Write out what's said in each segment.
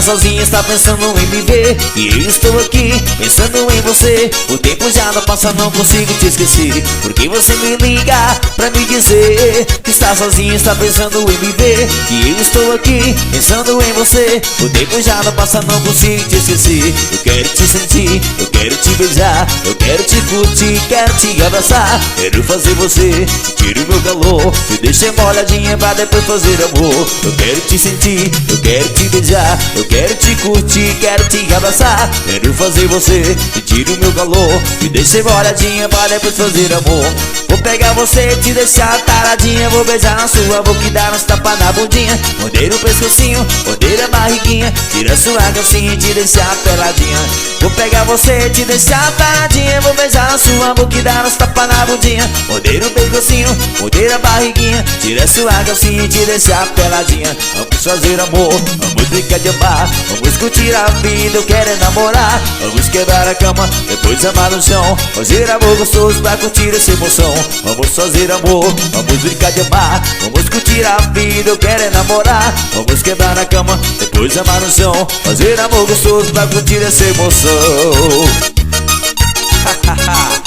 sozinha, está pensando em me ver, e eu estou aqui pensando em você. O tempo já não passa, não consigo te esquecer. Porque você me liga pra me dizer que está sozinha, está pensando em me ver, e eu estou aqui pensando em você. O tempo já não passa, não consigo te esquecer. Eu quero te sentir, eu quero te beijar, eu quero te curtir, quero te abraçar. Quero fazer você sentir o meu calor, me deixa molhadinha pra depois fazer amor. Eu quero te sentir, eu quero te beijar, eu quero te curtir, quero te abraçar. Quero fazer você sentir o meu calor, me deixa molhadinha pra depois fazer amor. Vou pegar você, te deixar taradinha, vou beijar na sua boca e dar uns tapas na bundinha. Morder o pescocinho, morder a barriguinha, tira sua calcinha e te deixar peladinha. Vou pegar você, te deixar taradinha, vou beijar na sua boca e dar uns tapas na bundinha. Morder o pescocinho, morder a barriguinha, tira sua calcinha e te deixar peladinha. Vamos fazer amor, vamos brincar de amar, vamos curtir a vida, eu quero é namorar. Vamos quebrar a cama, depois amar no chão, fazer amor gostoso pra curtir essa emoção. Vamos fazer amor, vamos brincar de amar, vamos curtir a vida, eu quero é namorar. Vamos quebrar na cama, depois amar no chão, fazer amor gostoso pra curtir essa emoção.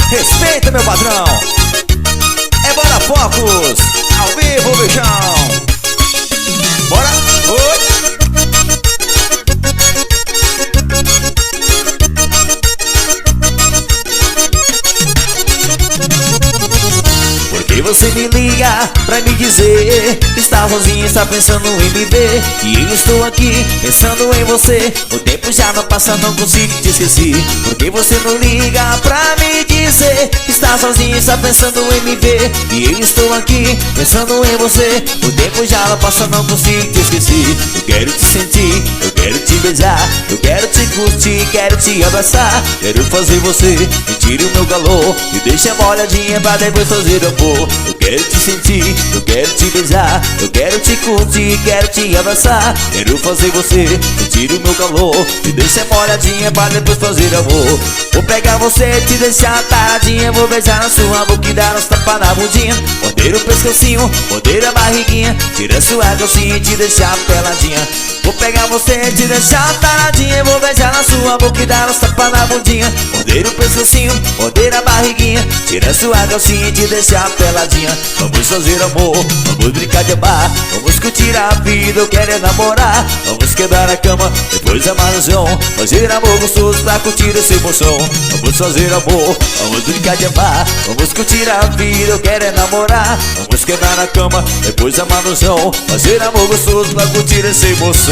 Respeita, meu patrão. É Bora Focus, ao vivo, beijão. Bora, oi. Porque você me liga pra me dizer que está sozinha, está pensando em me ver, e eu estou aqui pensando em você. O tempo já não passa, não consigo te esquecer. Porque você não liga pra me dizer que está sozinha, está pensando em me ver, e eu estou aqui pensando em você. O tempo já não passa, não consigo te esquecer. Eu quero te sentir, eu quero te beijar, eu quero te curtir, quero te abraçar. Quero fazer você sentir o meu calor, me deixa molhadinha pra depois fazer amor. Eu quero te sentir, eu quero te beijar, eu quero te curtir, quero te abraçar. Quero fazer você sentir o meu calor, me deixa molhadinha pra depois fazer amor. Vou pegar você, te deixar taradinha, vou beijar na sua boca e dar uns tapas na bundinha. Morder o pescocinho, morder a barriguinha, tira sua calcinha e te deixar peladinha. Vou pegar você, te deixar taradinha, vou beijar na sua boca e dar uns tapas na bundinha. Morder o pescocinho, morder a barriguinha, tira sua calcinha e te deixar peladinha. Vamos fazer amor, vamos brincar de amar, vamos curtir a vida, eu quero é namorar. Vamos quebrar a cama, depois amar no chão, fazer amor gostoso pra curtir essa emoção. Vamos fazer amor, vamos brincar de amar, vamos curtir a vida, eu quero é namorar. Vamos quebrar a cama, depois amar no chão, fazer amor gostoso pra curtir essa emoção.